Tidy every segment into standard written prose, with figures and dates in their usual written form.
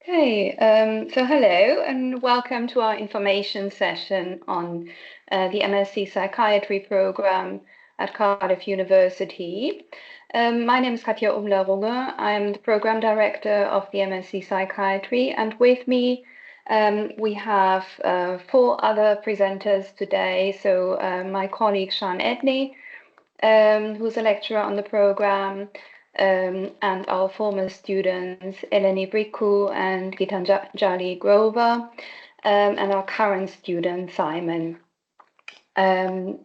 Okay, so hello and welcome to our information session on the MSc Psychiatry program at Cardiff University. My name is Katja Umler-Runge. I'm the program director of the MSc Psychiatry, and with me we have four other presenters today. So my colleague Sean Edney, who's a lecturer on the program, and our former students, Eleni Briku and Gitanjali Grover, and our current student, Simon. We'll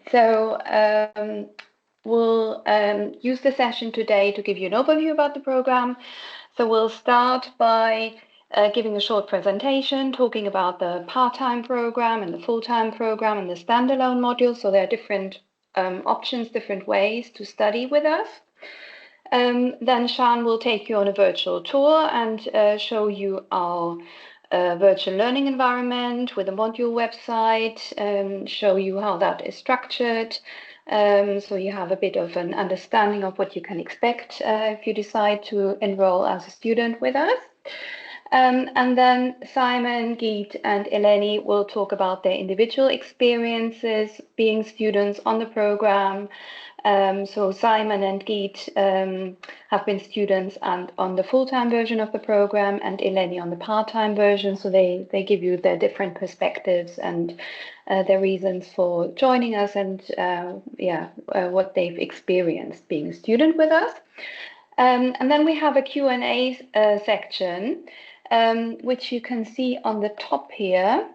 use the session today to give you an overview about the program. So we'll start by giving a short presentation, talking about the part-time program and the full-time program and the standalone module. So there are different options, different ways to study with us. Then Shan will take you on a virtual tour and show you our virtual learning environment with a module website, show you how that is structured, so you have a bit of an understanding of what you can expect if you decide to enroll as a student with us. And then Simon, Geet, and Eleni will talk about their individual experiences being students on the program. So Simon and Geet have been students and on the full-time version of the program, and Eleni on the part-time version. So they give you their different perspectives and their reasons for joining us and what they've experienced being a student with us. And then we have a Q&A section, which you can see on the top here,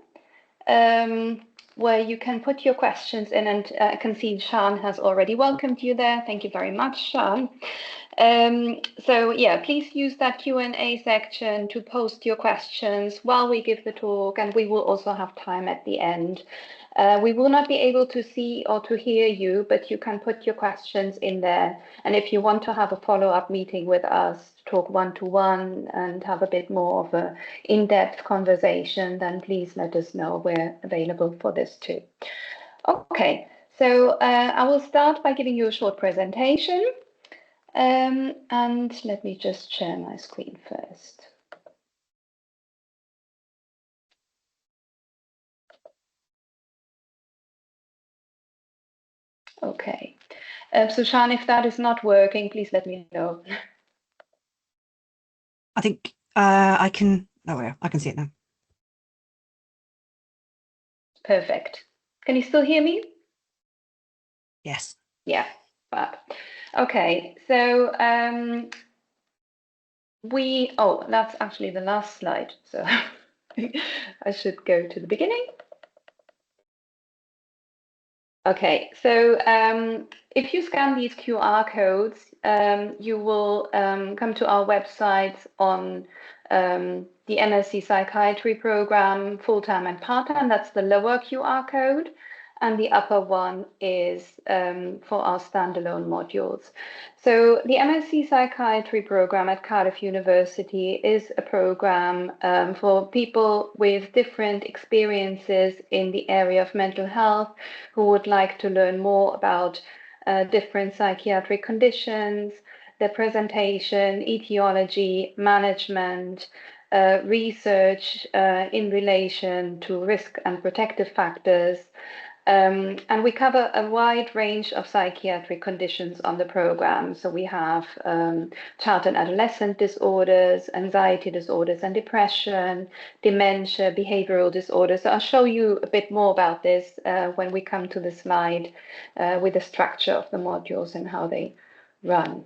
where you can put your questions in, and I can see Shan has already welcomed you there. Thank you very much, Shan. So yeah, please use that Q&A section to post your questions while we give the talk, and we will also have time at the end. We will not be able to see or to hear you, but you can put your questions in there. And if you want to have a follow-up meeting with us, talk one-to-one and have a bit more of an in-depth conversation, then please let us know. We're available for this too. Okay, so I will start by giving you a short presentation. And let me just share my screen first. Okay, so Shan, if that is not working, please let me know. I think I can. Oh, I can see it now. Perfect. Can you still hear me? Yes. Yeah. Fab. Okay. So that's actually the last slide. So I should go to the beginning. Okay, so if you scan these QR codes, you will come to our website on the MSc Psychiatry program, full-time and part-time. That's the lower QR code. And the upper one is for our standalone modules. So the MSc Psychiatry program at Cardiff University is a program for people with different experiences in the area of mental health who would like to learn more about different psychiatric conditions, their presentation, etiology, management, research in relation to risk and protective factors. And we cover a wide range of psychiatric conditions on the program. So we have child and adolescent disorders, anxiety disorders and depression, dementia, behavioral disorders. So I'll show you a bit more about this when we come to the slide with the structure of the modules and how they run.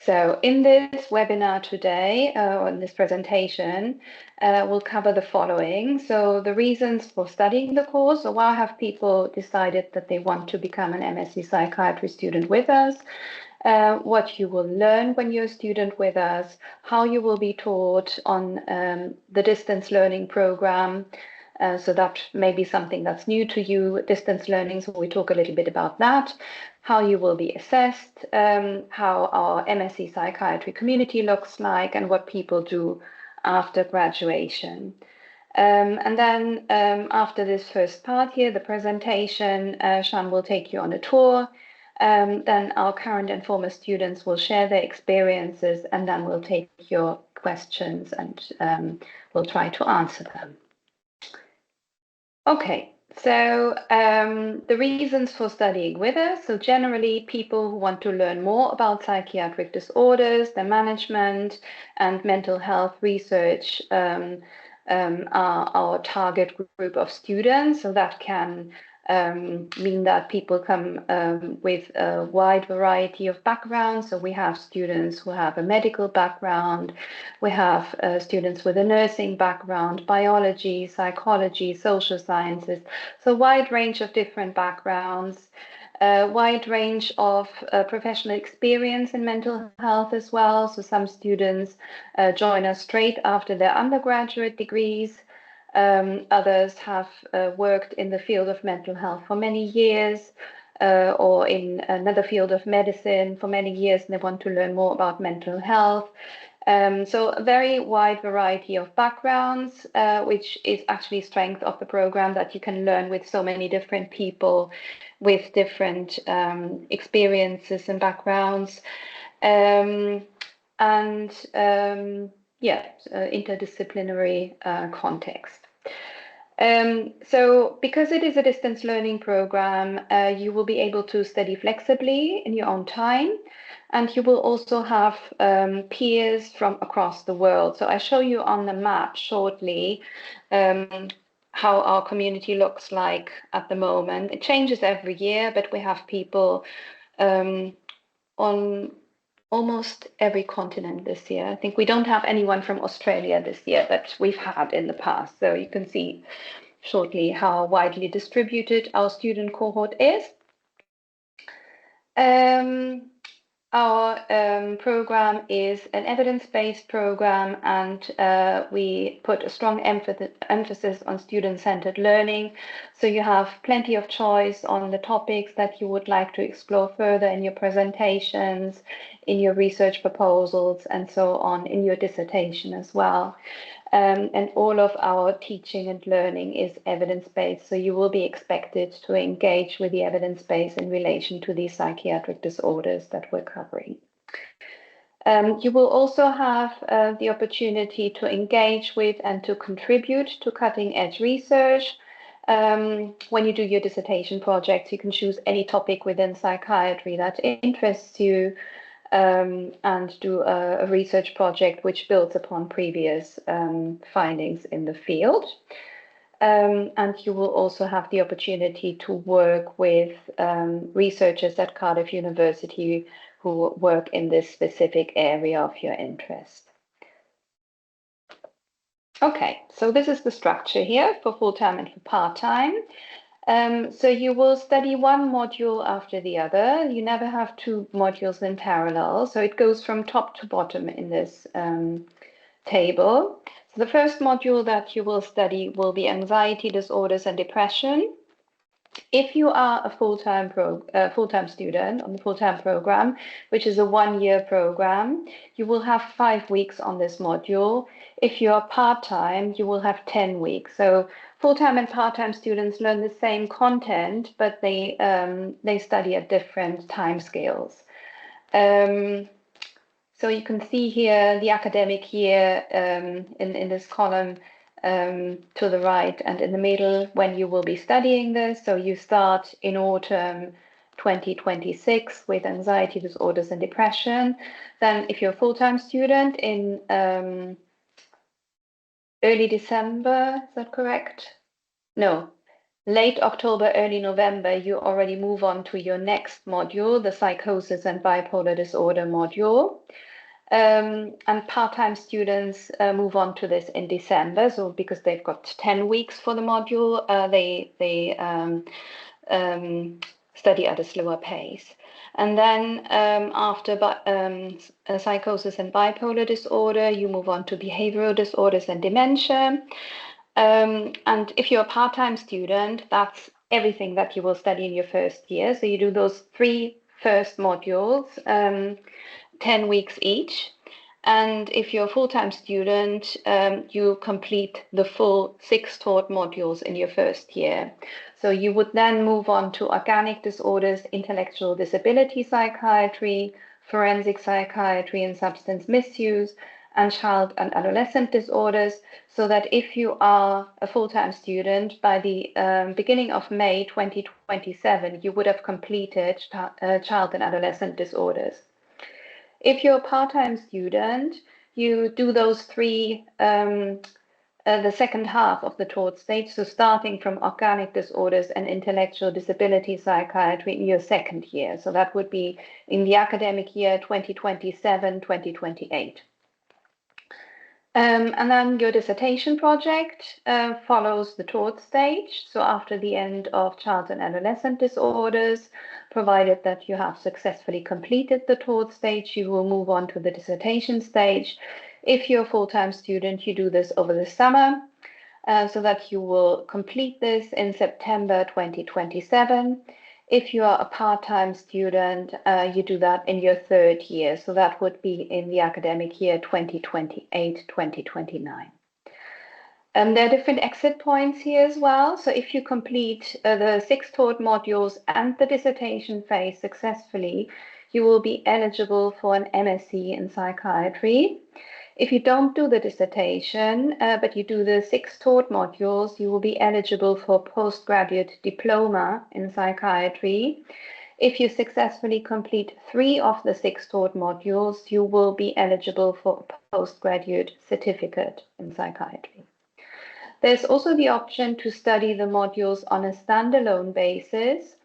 So in this webinar today, or in this presentation, we'll cover the following. So the reasons for studying the course, or why have people decided that they want to become an MSc Psychiatry student with us, what you will learn when you're a student with us, how you will be taught on the distance learning program. So that may be something that's new to you, distance learning, so we talk a little bit about that, how you will be assessed, how our MSc Psychiatry community looks like, and what people do after graduation. And then after this first part here, the presentation, Shan will take you on a tour Then our current and former students will share their experiences, and then we'll take your questions and we'll try to answer them. Okay, so the reasons for studying with us. So generally, people who want to learn more about psychiatric disorders, their management, and mental health research are our target group of students. So that can mean that people come with a wide variety of backgrounds. So we have students who have a medical background, we have students with a nursing background, biology, psychology, social sciences, so a wide range of different backgrounds, a wide range of professional experience in mental health as well. So some students join us straight after their undergraduate degrees. Others have worked in the field of mental health for many years, or in another field of medicine for many years, and they want to learn more about mental health. So a very wide variety of backgrounds, which is actually strength of the program, that you can learn with so many different people with different experiences and backgrounds. Interdisciplinary context. So because it is a distance learning program, you will be able to study flexibly in your own time, and you will also have peers from across the world. So I show you on the map shortly how our community looks like at the moment. It changes every year, but we have people on almost every continent this year. I think we don't have anyone from Australia this year, but we've had in the past. So you can see shortly how widely distributed our student cohort is. Our program is an evidence-based program, and we put a strong emphasis on student-centered learning. So you have plenty of choice on the topics that you would like to explore further in your presentations, in your research proposals, and so on, in your dissertation as well. And all of our teaching and learning is evidence-based, so you will be expected to engage with the evidence base in relation to these psychiatric disorders that we're covering. You will also have the opportunity to engage with and to contribute to cutting-edge research. When you do your dissertation projects, you can choose any topic within psychiatry that interests you, and do a research project which builds upon previous findings in the field. And you will also have the opportunity to work with researchers at Cardiff University who work in this specific area of your interest. Okay, so this is the structure here for full-time and for part-time. So you will study one module after the other. You never have two modules in parallel. So it goes from top to bottom in this table. So the first module that you will study will be anxiety disorders and depression. If you are a full-time student on the full-time program, which is a one-year program, you will have 5 weeks on this module. If you are part-time, you will have 10 weeks. So full-time and part-time students learn the same content, but they study at different timescales. So you can see here the academic year in this column to the right, and in the middle when you will be studying this. So you start in autumn 2026 with anxiety disorders and depression. Then if you're a full-time student in early December, is that correct? No, late October, early November, you already move on to your next module, the psychosis and bipolar disorder module. And part-time students move on to this in December. So because they've got 10 weeks for the module, they study at a slower pace. And then after psychosis and bipolar disorder, you move on to behavioral disorders and dementia. And if you're a part-time student, that's everything that you will study in your first year. So you do those 3 first modules, 10 weeks each. And if you're a full-time student, you complete the full 6 taught modules in your first year. So you would then move on to organic disorders, intellectual disability psychiatry, forensic psychiatry and substance misuse, and child and adolescent disorders, so that if you are a full-time student, by the beginning of May 2027, you would have completed child and adolescent disorders. If you're a part-time student, you do those three, the second half of the taught stage, so starting from organic disorders and intellectual disability psychiatry in your second year. So that would be in the academic year 2027-2028. And then your dissertation project follows the taught stage. So after the end of child and adolescent disorders, provided that you have successfully completed the taught stage, you will move on to the dissertation stage. If you're a full-time student, you do this over the summer, so that you will complete this in September 2027. If you are a part-time student, you do that in your third year. So that would be in the academic year 2028-2029. There are different exit points here as well. So if you complete the 6 taught modules and the dissertation phase successfully, you will be eligible for an MSc in psychiatry. If you don't do the dissertation, but you do the 6 taught modules, you will be eligible for postgraduate diploma in psychiatry. If you successfully complete 3 of the 6 taught modules, you will be eligible for a postgraduate certificate in psychiatry. There's also the option to study the modules on a standalone basis.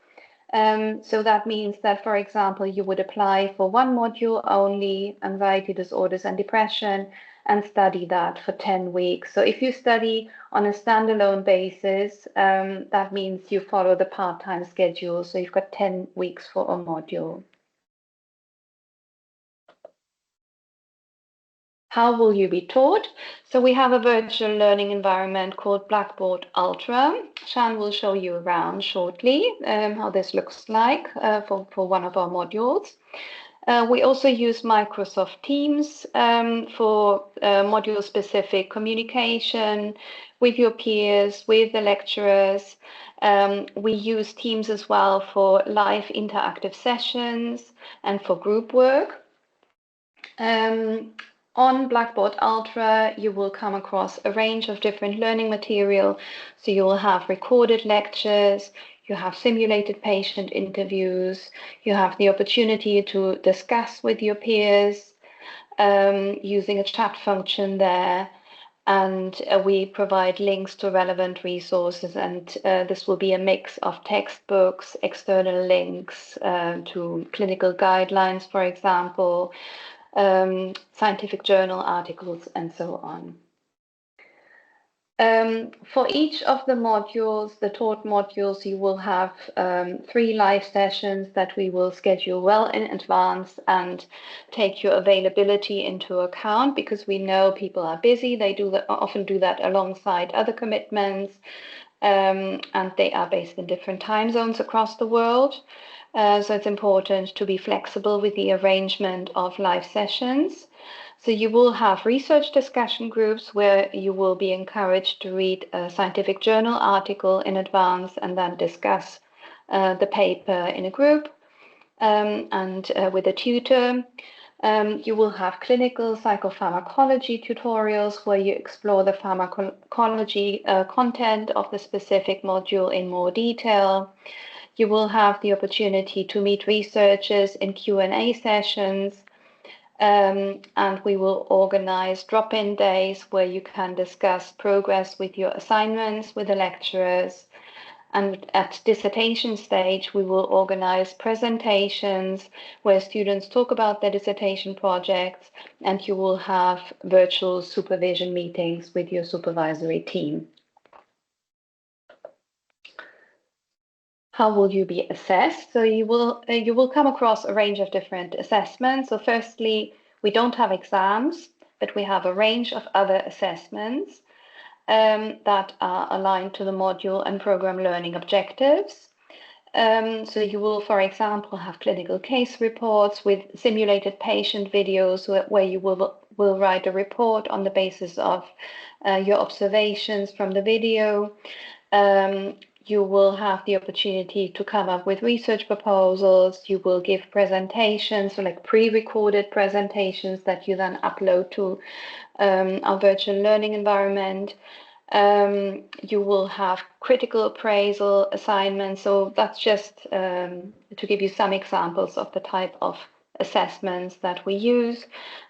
So that means that, for example, you would apply for one module only, anxiety disorders and depression, and study that for 10 weeks. So if you study on a standalone basis, that means you follow the part-time schedule. So you've got 10 weeks for a module. How will you be taught? So we have a virtual learning environment called Blackboard Ultra. Shan will show you around shortly how this looks like for one of our modules. We also use Microsoft Teams for module-specific communication with your peers, with the lecturers. We use Teams as well for live interactive sessions and for group work. On Blackboard Ultra, you will come across a range of different learning material. So you will have recorded lectures, you have simulated patient interviews, you have the opportunity to discuss with your peers using a chat function there. And we provide links to relevant resources, and this will be a mix of textbooks, external links to clinical guidelines, for example, scientific journal articles, and so on. For each of the modules, the taught modules, you will have 3 live sessions that we will schedule well in advance and take your availability into account, because we know people are busy. They often do that alongside other commitments, and they are based in different time zones across the world. So it's important to be flexible with the arrangement of live sessions. So you will have research discussion groups where you will be encouraged to read a scientific journal article in advance and then discuss the paper in a group and with a tutor. You will have clinical psychopharmacology tutorials where you explore the pharmacology content of the specific module in more detail. You will have the opportunity to meet researchers in Q&A sessions, and we will organize drop-in days where you can discuss progress with your assignments with the lecturers. And at dissertation stage, we will organize presentations where students talk about their dissertation projects, and you will have virtual supervision meetings with your supervisory team. How will you be assessed? So you will come across a range of different assessments. So firstly, we don't have exams, but we have a range of other assessments that are aligned to the module and program learning objectives. So you will, for example, have clinical case reports with simulated patient videos where you will will write a report on the basis of your observations from the video. You will have the opportunity to come up with research proposals. You will give presentations, so like pre-recorded presentations that you then upload to our virtual learning environment. You will have critical appraisal assignments. So that's just to give you some examples of the type of assessments that we use.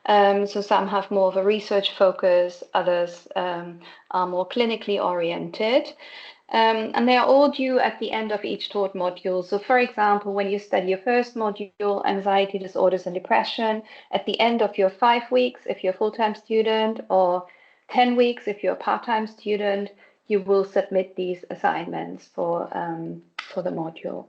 So some have more of a research focus, others are more clinically oriented. And they are all due at the end of each taught module. So for example, when you study your first module, anxiety disorders and depression, at the end of your 5 weeks, if you're a full-time student, or 10 weeks, if you're a part-time student, you will submit these assignments for the module.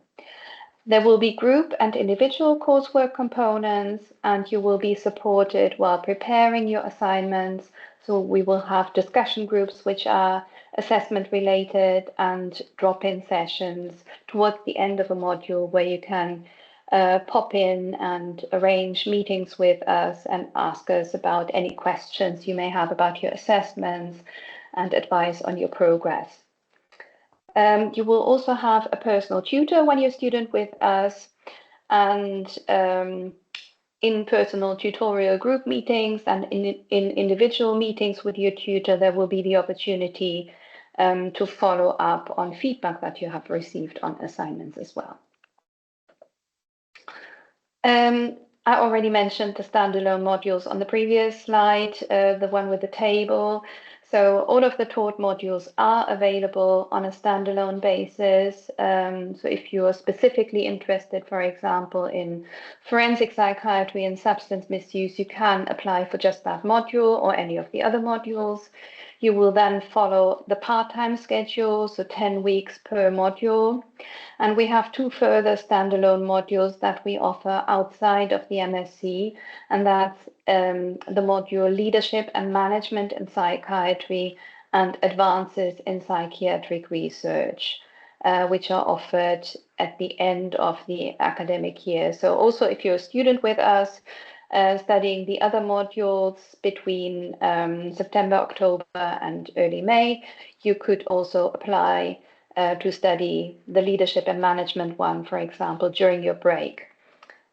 There will be group and individual coursework components, and you will be supported while preparing your assignments. So we will have discussion groups, which are assessment related, and drop-in sessions towards the end of a module where you can pop in and arrange meetings with us and ask us about any questions you may have about your assessments and advice on your progress. You will also have a personal tutor when you're a student with us, and in personal tutorial group meetings and in individual meetings with your tutor, there will be the opportunity to follow up on feedback that you have received on assignments as well. I already mentioned the standalone modules on the previous slide, the one with the table. So all of the taught modules are available on a standalone basis. So if you are specifically interested, for example, in forensic psychiatry and substance misuse, you can apply for just that module or any of the other modules. You will then follow the part-time schedule, so 10 weeks per module. And we have 2 further standalone modules that we offer outside of the MSc, and that's the module Leadership and Management in Psychiatry and Advances in Psychiatric Research, which are offered at the end of the academic year. So also if you're a student with us, studying the other modules between September, October, and early May, you could also apply to study the leadership and management one, for example, during your break.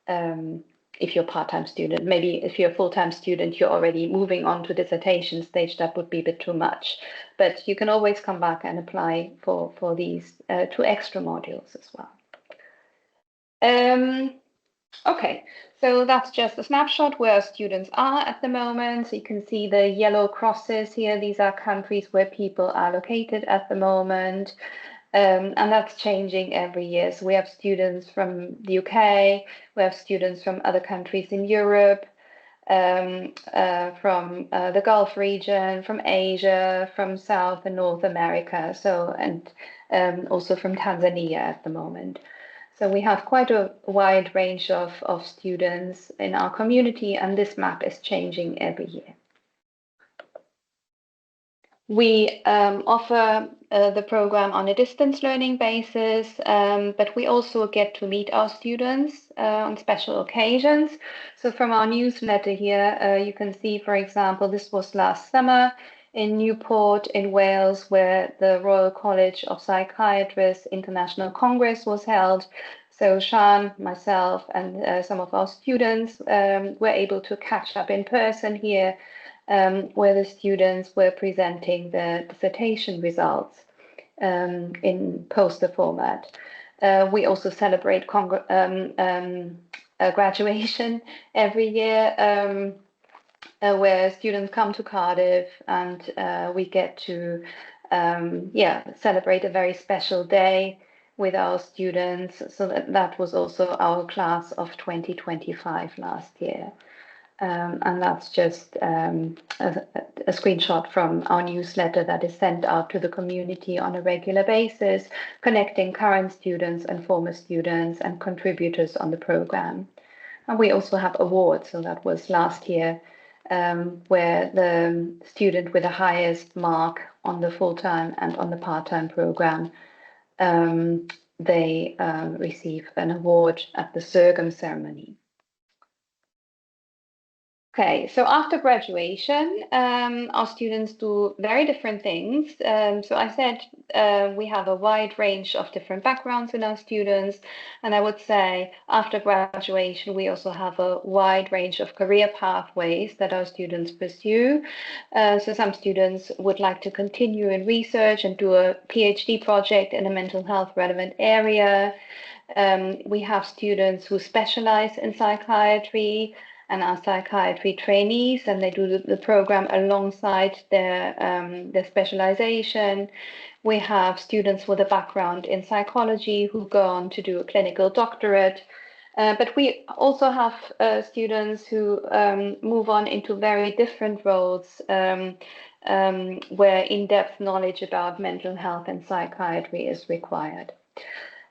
If you're a part-time student, maybe if you're a full-time student, you're already moving on to dissertation stage, that would be a bit too much. But you can always come back and apply for these 2 extra modules as well. Okay, so that's just a snapshot where students are at the moment. So you can see the yellow crosses here. These are countries where people are located at the moment. And that's changing every year. So we have students from the UK, we have students from other countries in Europe, from the Gulf region, from Asia, from South and North America, so and also from Tanzania at the moment. So we have quite a wide range of students in our community, and this map is changing every year. We offer the program on a distance learning basis, but we also get to meet our students on special occasions. So from our newsletter here, you can see, for example, this was last summer in Newport in Wales, where the Royal College of Psychiatrists International Congress was held. So Sean, myself, and some of our students were able to catch up in person here, where the students were presenting the dissertation results in poster format. We also celebrate graduation every year, where students come to Cardiff, and we get to celebrate a very special day with our students. So that was also our class of 2025 last year. And that's just a screenshot from our newsletter that is sent out to the community on a regular basis, connecting current students and former students and contributors on the program. And we also have awards. So that was last year, where the student with the highest mark on the full-time and on the part-time program, they receive an award at the Surgam ceremony. Okay, so after graduation, our students do very different things. So I said we have a wide range of different backgrounds in our students, and I would say after graduation, we also have a wide range of career pathways that our students pursue. So some students would like to continue in research and do a PhD project in a mental health relevant area. We have students who specialize in psychiatry and are psychiatry trainees, and they do the program alongside their specialization. We have students with a background in psychology who go on to do a clinical doctorate. But we also have students who move on into very different roles where in-depth knowledge about mental health and psychiatry is required.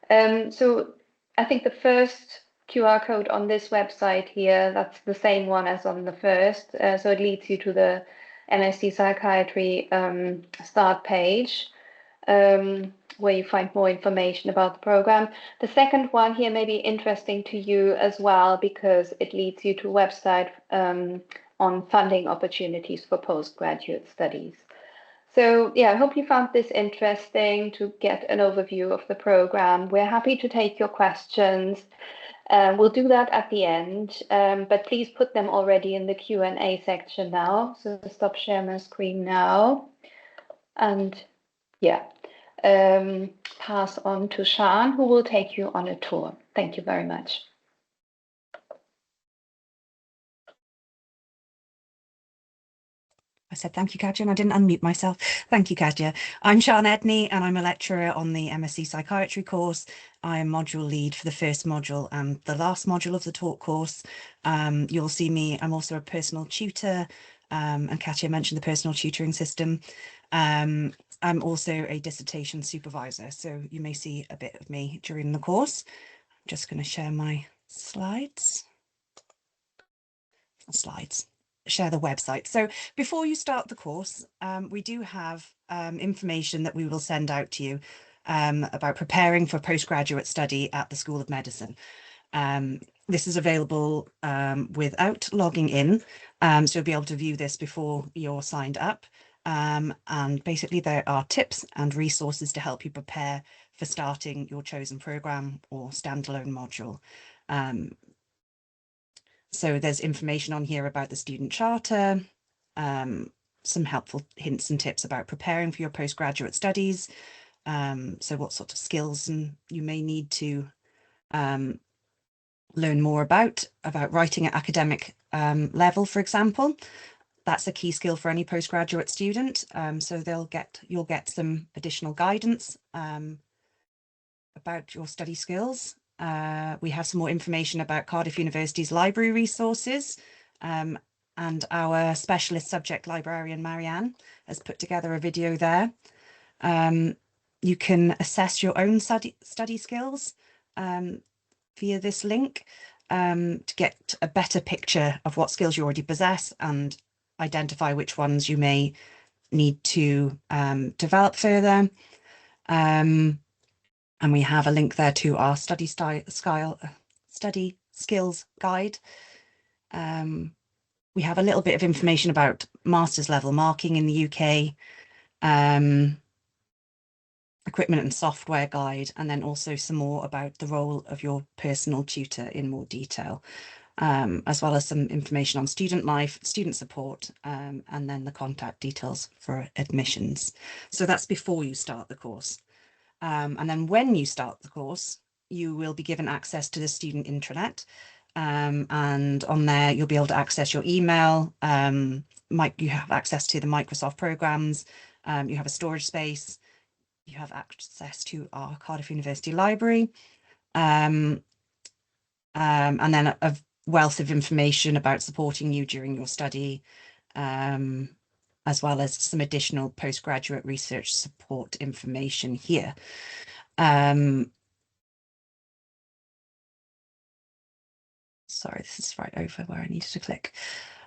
So I think the first QR code on this website here, that's the same one as on the first. So it leads you to the MSc Psychiatry start page, where you find more information about the program. The second one here may be interesting to you as well, because it leads you to a website on funding opportunities for postgraduate studies. So yeah, I hope you found this interesting to get an overview of the program. We're happy to take your questions. We'll do that at the end, but please put them already in the Q&A section now. So stop sharing my screen now. And yeah, pass on to Shan, who will take you on a tour. Thank you very much. I said thank you, Katja, and I didn't unmute myself. Thank you, Katja. I'm Sian Edney, and I'm a lecturer on the MSc Psychiatry course. I am module lead for the first module and the last module of the talk course. You'll see me, I'm also a personal tutor, and Katja mentioned the personal tutoring system. I'm also a dissertation supervisor, so you may see a bit of me during the course. I'm just going to share my slides. Share the website. So before you start the course, we do have information that we will send out to you about preparing for postgraduate study at the School of Medicine. This is available without logging in, so you'll be able to view this before you're signed up. And basically there are tips and resources to help you prepare for starting your chosen program or standalone module. So there's information on here about the student charter, some helpful hints and tips about preparing for your postgraduate studies. So what sort of skills you may need to learn more about writing at academic level, for example. That's a key skill for any postgraduate student. So you'll get some additional guidance about your study skills. We have some more information about Cardiff University's library resources, and our specialist subject librarian, Marianne, has put together a video there. You can assess your own study skills via this link to get a better picture of what skills you already possess and identify which ones you may need to develop further. And we have a link there to our study skills guide. We have a little bit of information about master's level marking in the UK, equipment and software guide, and then also some more about the role of your personal tutor in more detail, as well as some information on student life, student support, and then the contact details for admissions. So that's before you start the course. And then when you start the course, you will be given access to the student intranet. And on there, you'll be able to access your email. You have access to the Microsoft programs. You have a storage space. You have access to our Cardiff University library. And then a wealth of information about supporting you during your study, as well as some additional postgraduate research support information here. Sorry, this is right over where I needed to click.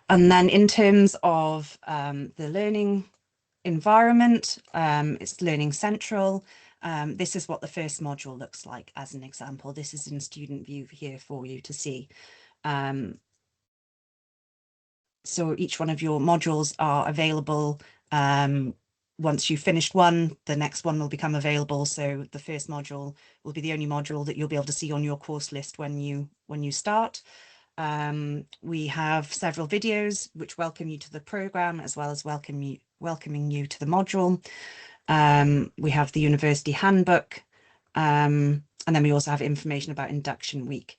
And then in terms of the learning environment, it's Learning Central. This is what the first module looks like as an example. This is in student view here for you to see. So each one of your modules are available. Once you've finished one, the next one will become available. So the first module will be the only module that you'll be able to see on your course list when you start. We have several videos which welcome you to the program, as well as welcoming you to the module. We have the university handbook, and then we also have information about induction week.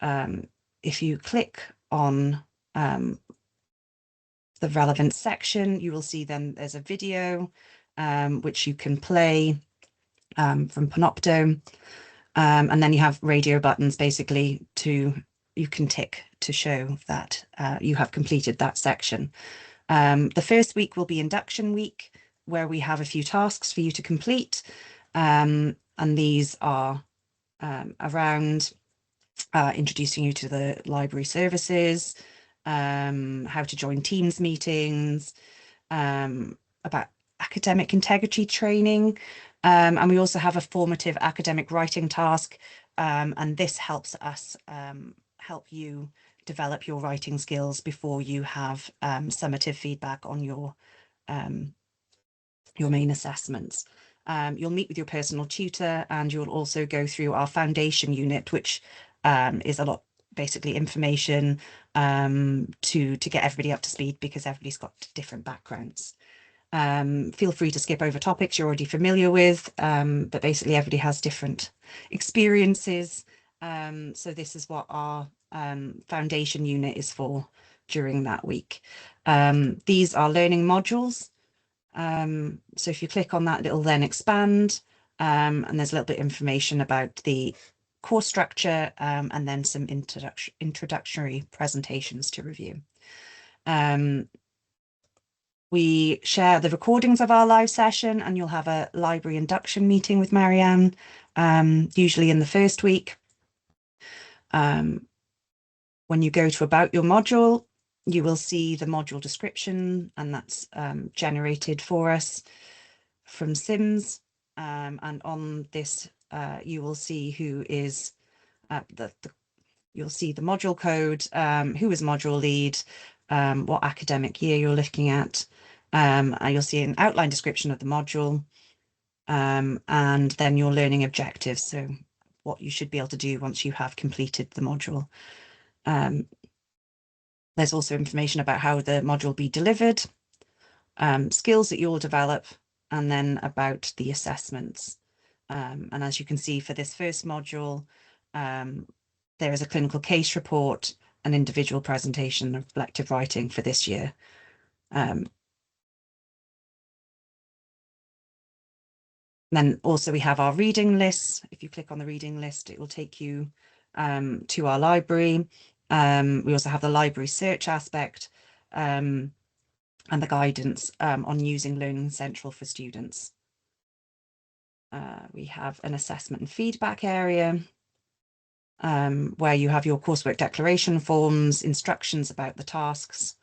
If you click on the relevant section, you will see then there's a video which you can play from Panopto, and then you have radio buttons basically you can tick to show that you have completed that section. The first week will be induction week, where we have a few tasks for you to complete, and these are around introducing you to the library services, how to join Teams meetings, about academic integrity training, and we also have a formative academic writing task, and this helps us help you develop your writing skills before you have summative feedback on your main assessments. You'll meet with your personal tutor, and you'll also go through our foundation unit, which is a lot, basically information to get everybody up to speed, because everybody's got different backgrounds. Feel free to skip over topics you're already familiar with, but basically everybody has different experiences. So this is what our foundation unit is for during that week. These are learning modules. So if you click on that, it'll then expand, and there's a little bit of information about the course structure, and then some introductory presentations to review. We share the recordings of our live session, and you'll have a library induction meeting with Marianne, usually in the first week. When you go to about your module, you will see the module description, and that's generated for us from Sims. And on this, you will see who is you'll see the module code, who is module lead, what academic year you're looking at. You'll see an outline description of the module, and then your learning objectives, so what you should be able to do once you have completed the module. There's also information about how the module will be delivered, skills that you'll develop, and then about the assessments. And as you can see for this first module, there is a clinical case report, an individual presentation of reflective writing for this year. Then also we have our reading lists. If you click on the reading list, it will take you to our library. We also have the library search aspect, and the guidance on using Learning Central for students. We have an assessment and feedback area, where you have your coursework declaration forms, instructions about the tasks.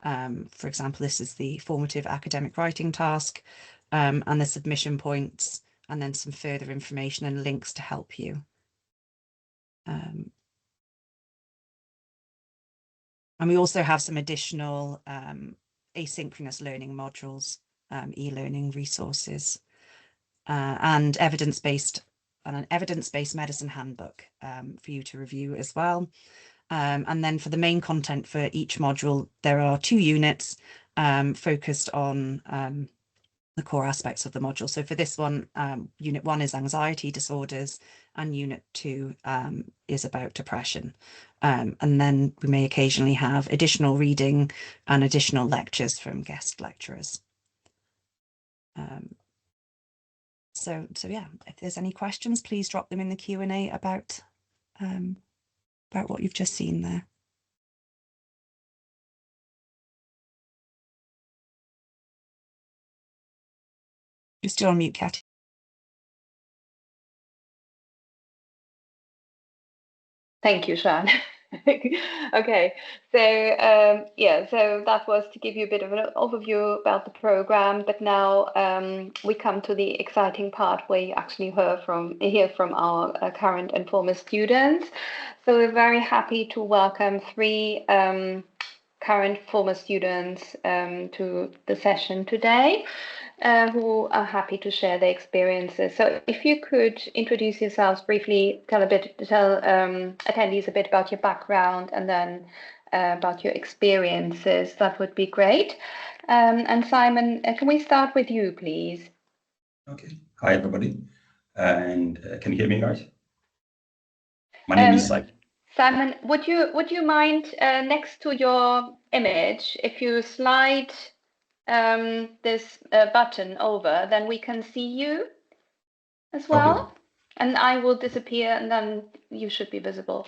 For example, this is the formative academic writing task, and the submission points, and then some further information and links to help you. And we also have some additional asynchronous learning modules, e-learning resources, and an evidence-based medicine handbook for you to review as well. And then for the main content for each module, there are 2 units focused on the core aspects of the module. So for this one, unit 1 is anxiety disorders, and unit 2 is about depression. And then we may occasionally have additional reading and additional lectures from guest lecturers. So yeah, if there's any questions, please drop them in the Q&A about what you've just seen there. You're still on mute, Katy. Thank you, Sian. Okay, so yeah, so that was to give you a bit of an overview about the program, but now we come to the exciting part where you actually hear from our current and former students. So we're very happy to welcome 3 current former students to the session today who are happy to share their experiences. So if you could introduce yourselves briefly, tell attendees a bit about your background and then about your experiences, that would be great. And Simon, can we start with you, please? Okay. Hi, everybody. And can you hear me, guys? My name is Simon, would you mind next to your image, if you slide this button over, then we can see you as well. Okay. And I will disappear and then you should be visible.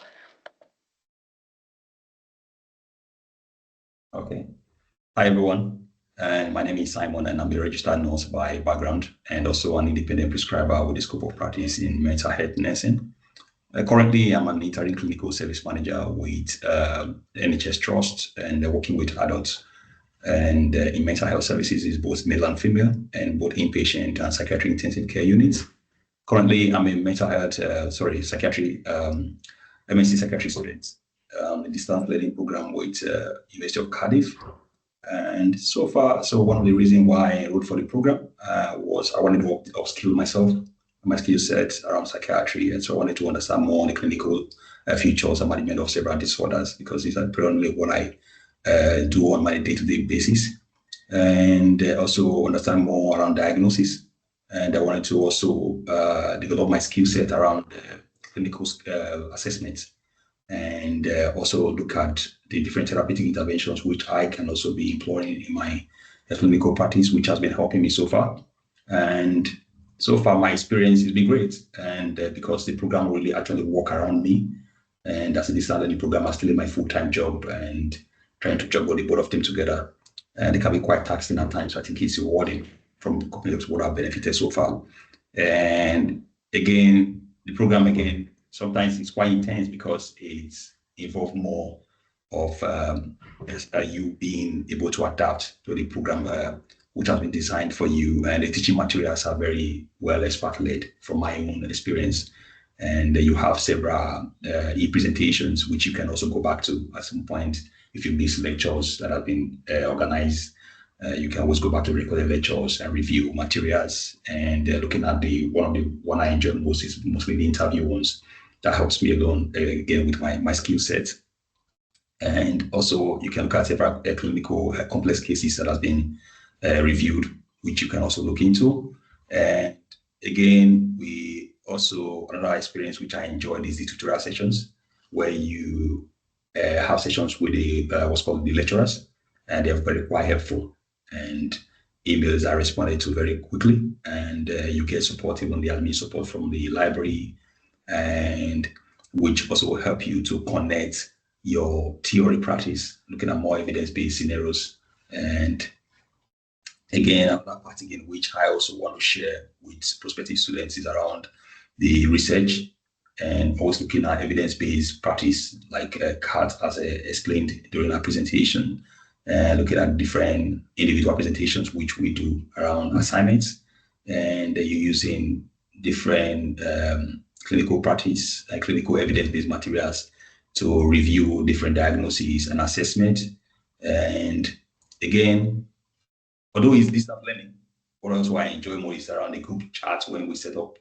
Okay. Hi, everyone. And my name is Simon, and I'm a registered nurse by background and also an independent prescriber with a scope of practice in mental health nursing. Currently, I'm an interim clinical service manager with NHS Trust and working with adults. And in mental health services is both male and female, and both inpatient and psychiatric intensive care units. Currently, I'm a mental health, psychiatry, MSc Psychiatry student, a distance learning program with University of Cardiff. And so one of the reasons why I wrote for the program was I wanted to upskill myself, my skill set around psychiatry. And so I wanted to understand more on the clinical features and management of several disorders, because these are predominantly what I do on my day-to-day basis. And also understand more around diagnosis. And I wanted to also develop my skill set around clinical assessments, and also look at the different therapeutic interventions which I can also be employing in my clinical practice, which has been helping me so far. And so far, my experience has been great. And because the program really actually work around me, and as a distance learning program, I'm still in my full-time job and trying to juggle the both of them together. And it can be quite taxing at times. So I think it's rewarding from what I've benefited so far. And again, the program sometimes it's quite intense because it's involved more of you being able to adapt to the program which has been designed for you. And the teaching materials are very well expert-led from my own experience. And you have several e-presentations, which you can also go back to at some point. If you miss lectures that have been organized, you can always go back to recorded lectures and review materials. And looking at one I enjoy most is mostly the interview ones. That helps me along again with my skill set. And also you can look at several clinical complex cases that have been reviewed, which you can also look into. And again, we also, another experience which I enjoyed is the tutorial sessions, where you have sessions with what's called the lecturers, and they're very quite helpful. And emails are responded to very quickly, and you get support, even the admin support from the library, and which also will help you to connect your theory practice, looking at more evidence-based scenarios. And again, another part again, which I also want to share with prospective students, is around the research and always looking at evidence-based practice, like Kat has explained during our presentation, looking at different individual presentations, which we do around assignments, and you're using different clinical practice and clinical evidence-based materials to review different diagnoses and assessment. And again, although it's distance learning, what else I enjoy more is around the group chats when we set up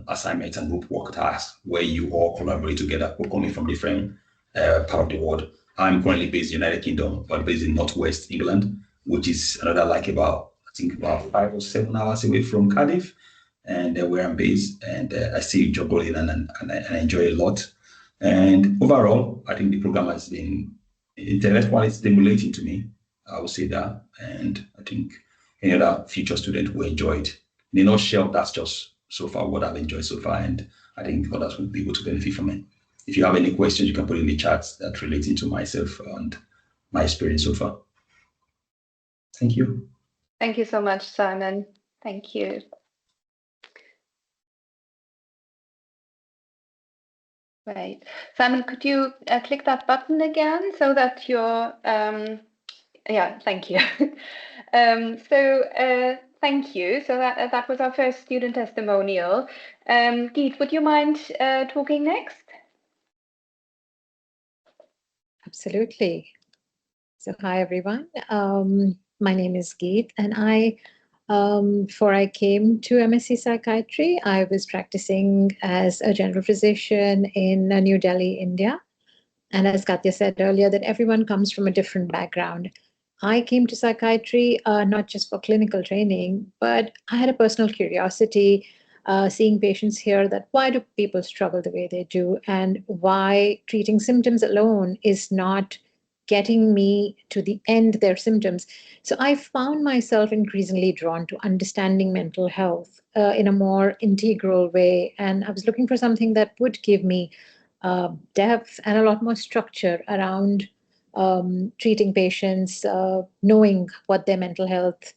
assignments and group work tasks where you all collaborate together. We're coming from different part of the world. I'm currently based in the United Kingdom, but based in Northwest England, which is another about 5 or 7 hours away from Cardiff, and where I'm based. And I still juggle it and I enjoy it a lot. And overall, I think the program has been intellectually stimulating to me. I would say that, and I think any other future student will enjoy it. In a nutshell, that's just so far what I've enjoyed so far, and I think others will be able to benefit from it. If you have any questions, you can put in the chat that relating to myself and my experience so far. Thank you. Thank you so much, Simon. Thank you. Great. Simon, could you click that button again so that you're, yeah, thank you. Thank you. So that was our first student testimonial. Geet, would you mind talking next? Absolutely. So hi, everyone. My name is Geet, and before I came to MSc Psychiatry, I was practicing as a general physician in New Delhi, India. And as Katya said earlier, that everyone comes from a different background. I came to psychiatry not just for clinical training, but I had a personal curiosity seeing patients here, that why do people struggle the way they do, and why treating symptoms alone is not getting me to the end their symptoms. So I found myself increasingly drawn to understanding mental health in a more integral way. And I was looking for something that would give me depth and a lot more structure around treating patients, knowing what their mental health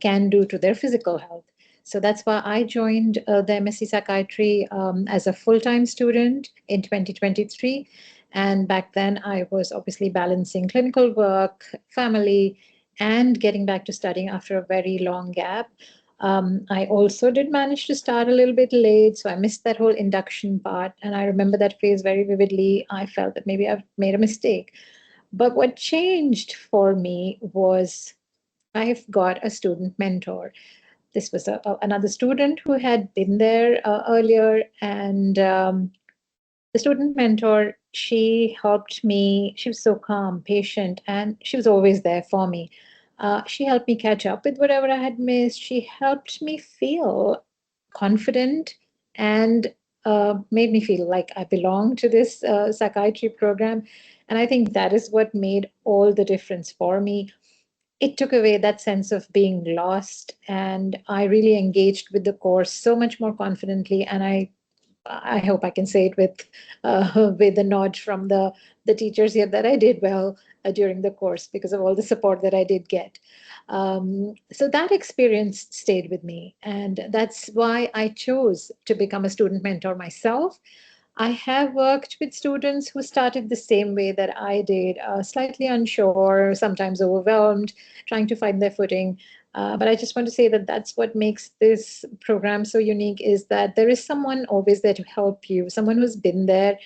can do to their physical health. So that's why I joined the MSc Psychiatry as a full-time student in 2023. And back then, I was obviously balancing clinical work, family, and getting back to studying after a very long gap. I also did manage to start a little bit late, so I missed that whole induction part. And I remember that phase very vividly. I felt that maybe I've made a mistake. But what changed for me was I've got a student mentor. This was another student who had been there earlier, and the student mentor, she helped me. She was so calm, patient, and she was always there for me. She helped me catch up with whatever I had missed. She helped me feel confident and made me feel like I belong to this psychiatry program. And I think that is what made all the difference for me. It took away that sense of being lost, and I really engaged with the course so much more confidently. And I hope I can say it with a nod from the teachers here, that I did well during the course because of all the support that I did get. So that experience stayed with me, and that's why I chose to become a student mentor myself. I have worked with students who started the same way that I did, slightly unsure, sometimes overwhelmed, trying to find their footing. But I just want to say that that's what makes this program so unique, is that there is someone always there to help you, someone who's been there,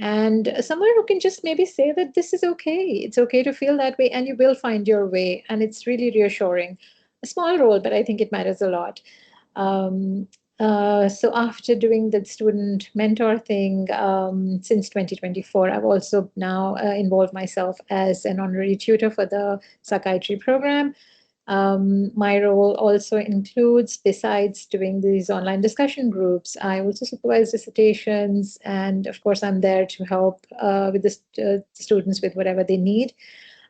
and someone who can just maybe say that this is okay. It's okay to feel that way, and you will find your way. And it's really reassuring. A small role, but I think it matters a lot. Um, so after doing the student mentor thing since 2024, I've also now involved myself as an honorary tutor for the psychiatry program. My role also includes, besides doing these online discussion groups, I also supervise dissertations, and of course, I'm there to help with the students with whatever they need.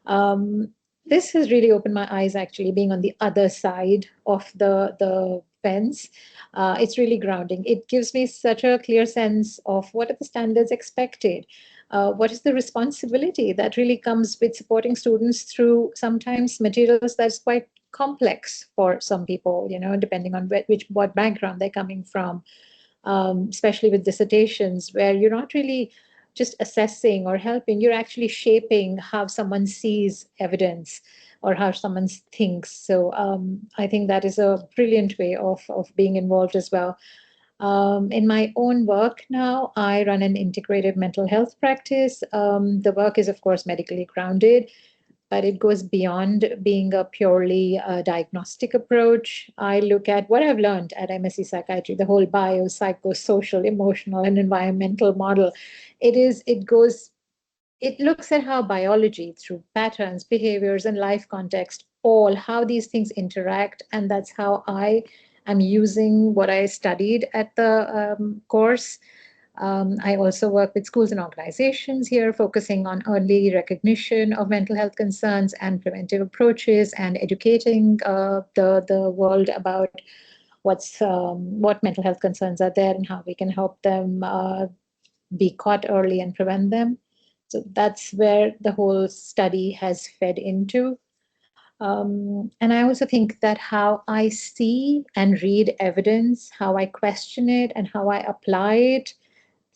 Um, this has really opened my eyes, actually, being on the other side of the fence. It's really grounding. It gives me such a clear sense of what are the standards expected. What is the responsibility that really comes with supporting students through sometimes materials that's quite complex for some people, depending on what background they're coming from, especially with dissertations, where you're not really just assessing or helping, you're actually shaping how someone sees evidence or how someone thinks. So I think that is a brilliant way of being involved as well. In my own work now, I run an integrated mental health practice. The work is, of course, medically grounded, but it goes beyond being a purely diagnostic approach. I look at what I've learned at MSc Psychiatry, the whole bio, psychosocial, emotional, and environmental model. It looks at how biology, through patterns, behaviors, and life context, how these things interact. And that's how I am using what I studied at the course. I also work with schools and organizations here, focusing on early recognition of mental health concerns and preventive approaches, and educating the world about what mental health concerns are there and how we can help them be caught early and prevent them. So that's where the whole study has fed into. And I also think that how I see and read evidence, how I question it, and how I apply it,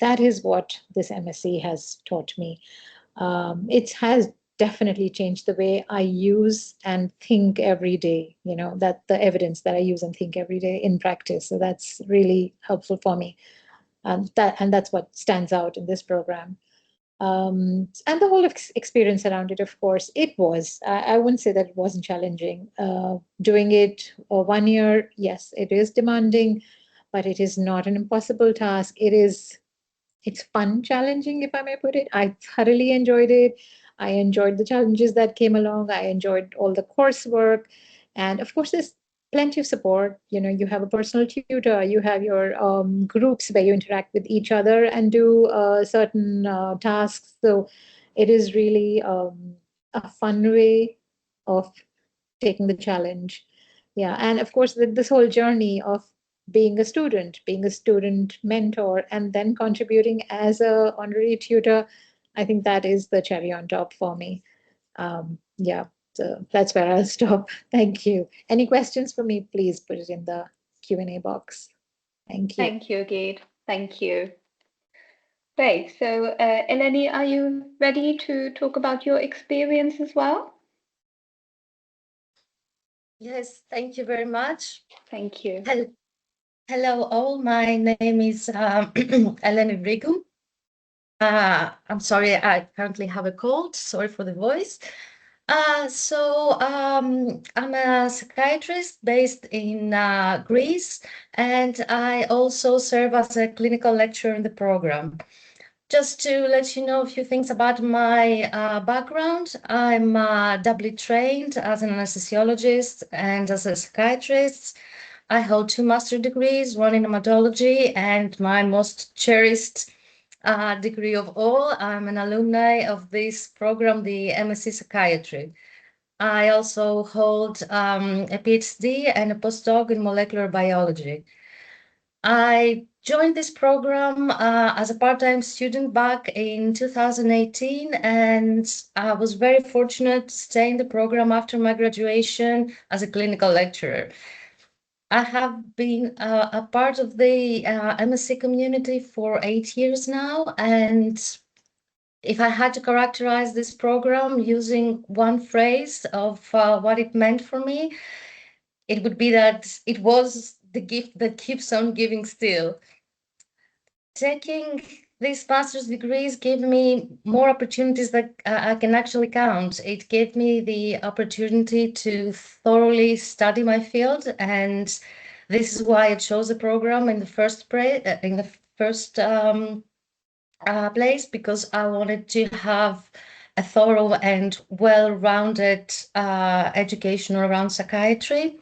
that is what this MSc has taught me. It has definitely changed the way I use and think every day, that the evidence that I use and think every day in practice. So that's really helpful for me. And that's what stands out in this program. And the whole experience around it, of course, I wouldn't say that it wasn't challenging. Doing it 1 year, yes, it is demanding, but it is not an impossible task. It's fun, challenging, if I may put it. I thoroughly enjoyed it. I enjoyed the challenges that came along. I enjoyed all the coursework. And of course, there's plenty of support. You have a personal tutor, you have your groups where you interact with each other and do certain tasks. So it is really a fun way of taking the challenge. Yeah. And of course, this whole journey of being a student mentor, and then contributing as a honorary tutor, I think that is the cherry on top for me. Yeah, so that's where I'll stop. Thank you. Any questions for me, please put it in the Q&A box. Thank you. Thank you, Geet. Thank you. Great. So, Eleni, are you ready to talk about your experience as well? Yes, thank you very much. Thank you. Hello all, my name is Eleni Brigum. I'm sorry, I currently have a cold. Sorry for the voice. I'm a psychiatrist based in Greece, and I also serve as a clinical lecturer in the program. Just to let you know a few things about my background, I'm doubly trained as an anesthesiologist and as a psychiatrist. I hold 2 master's degrees, one in hematology, and my most cherished degree of all, I'm an alumni of this program, the MSc Psychiatry. I also hold a PhD and a postdoc in molecular biology. I joined this program as a part-time student back in 2018, and I was very fortunate to stay in the program after my graduation as a clinical lecturer. I have been a part of the MSc community for 8 years now, and if I had to characterize this program using one phrase of what it meant for me, it would be that it was the gift that keeps on giving still. Taking these master's degrees gave me more opportunities that I can actually count. It gave me the opportunity to thoroughly study my field, and this is why I chose the program in the first place, because I wanted to have a thorough and well-rounded education around psychiatry.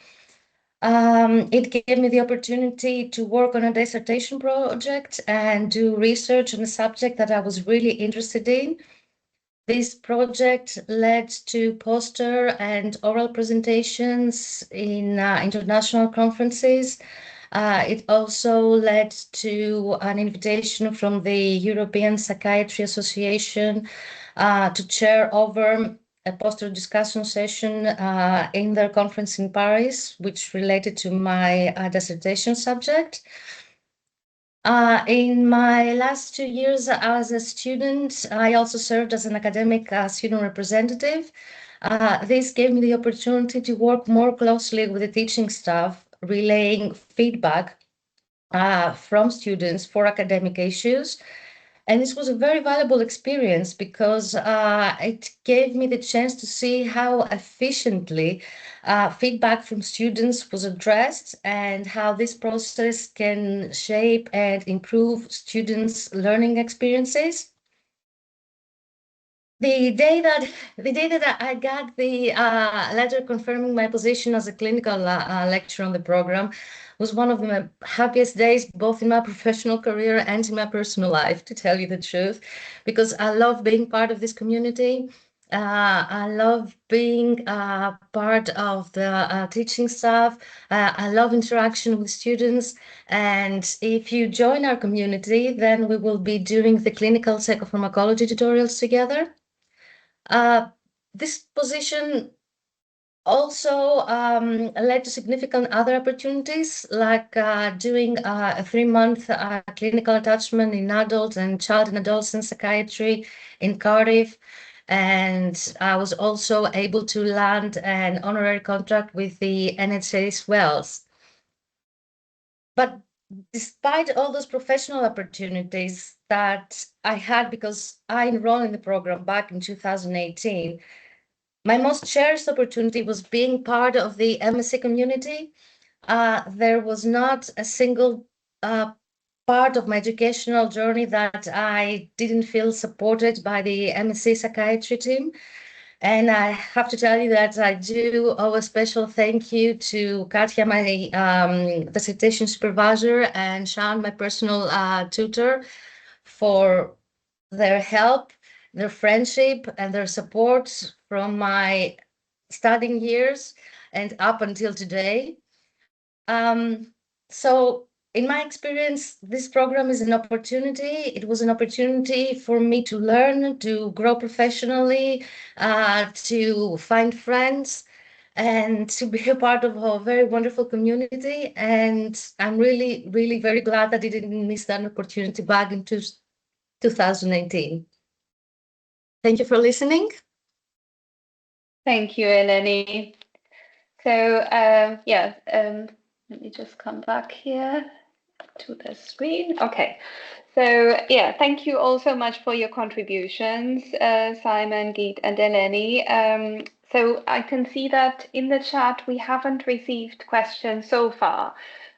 It gave me the opportunity to work on a dissertation project and do research on a subject that I was really interested in. This project led to poster and oral presentations in international conferences. It also led to an invitation from the European Psychiatry Association to chair over a poster discussion session in their conference in Paris, which related to my dissertation subject. In my last 2 years as a student, I also served as an academic student representative. This gave me the opportunity to work more closely with the teaching staff, relaying feedback from students for academic issues. And this was a very valuable experience because it gave me the chance to see how efficiently feedback from students was addressed and how this process can shape and improve students' learning experiences. The day that I got the letter confirming my position as a clinical lecturer on the program was one of my happiest days, both in my professional career and in my personal life, to tell you the truth, because I love being part of this community. I love being part of the teaching staff. I love interaction with students. And if you join our community, then we will be doing the clinical psychopharmacology tutorials together. This position also led to significant other opportunities, like doing a 3-month clinical attachment in adult and child and adolescent psychiatry in Cardiff. And I was also able to land an honorary contract with the NHS Wales. But despite all those professional opportunities that I had because I enrolled in the program back in 2018, my most cherished opportunity was being part of the MSc community. There was not a single part of my educational journey that I didn't feel supported by the MSc Psychiatry team. And I have to tell you that I do owe a special thank you to Katja, my dissertation supervisor, and Sean, my personal tutor, for their help, their friendship, and their support from my studying years and up until today. So in my experience, this program is an opportunity. It was an opportunity for me to learn, to grow professionally, to find friends, and to be a part of a very wonderful community. And I'm really, really very glad that I didn't miss that opportunity back in 2018. Thank you for listening. Thank you, Eleni. So let me just come back here to the screen. Okay. So yeah, thank you all so much for your contributions, Simon, Geet, and Eleni. So I can see that in the chat we haven't received questions so far,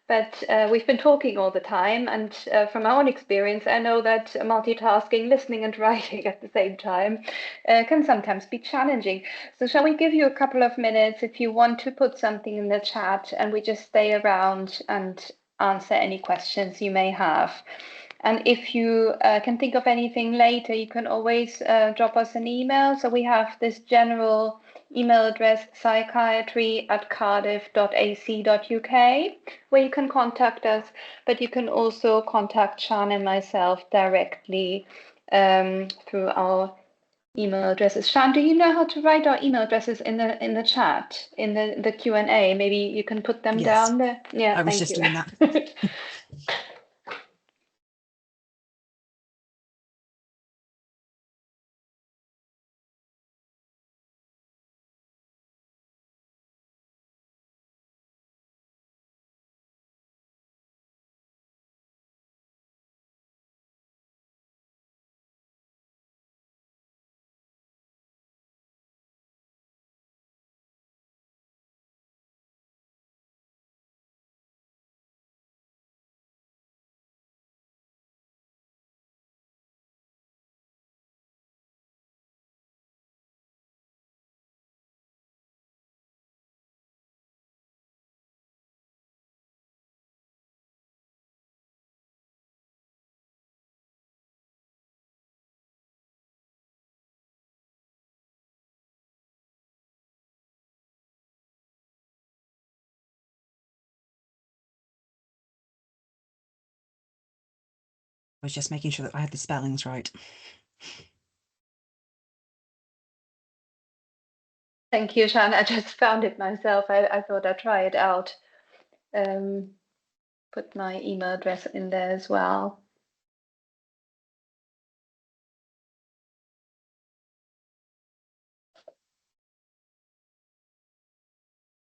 but we've been talking all the time, and from my own experience, I know that multitasking, listening and writing at the same time can sometimes be challenging. So shall we give you a couple of minutes if you want to put something in the chat, and we just stay around and answer any questions you may have. And if you can think of anything later, you can always drop us an email. So we have this general email address, psychiatry@cardiff.ac.uk, where you can contact us, but you can also contact Sean and myself directly through our email addresses. Sean, do you know how to write our email addresses in the chat, in the Q&A? Maybe you can put them down there. Yeah, I was thank just you. doing that. I was just making sure that I had the spellings right. Thank you, Sean. I just found it myself. I thought I'd try it out. Put my email address in there as well.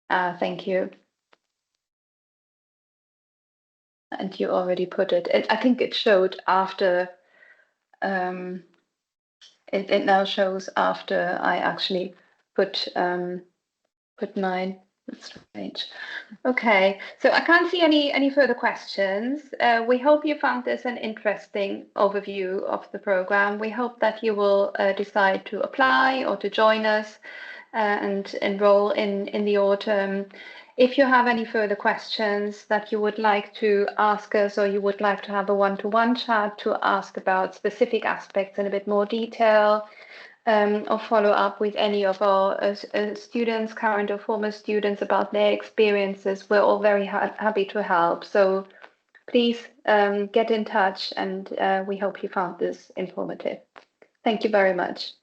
Thank you. And you already put it. I think it showed after. It now shows after I actually put mine. That's strange. Okay, so I can't see any further questions. We hope you found this an interesting overview of the program. We hope that you will decide to apply or to join us and enroll in the autumn. If you have any further questions that you would like to ask us, or you would like to have a one-to-one chat to ask about specific aspects in a bit more detail, or follow up with any of our students, current or former students, about their experiences, we're all very happy to help. So please get in touch, and we hope you found this informative. Thank you very much.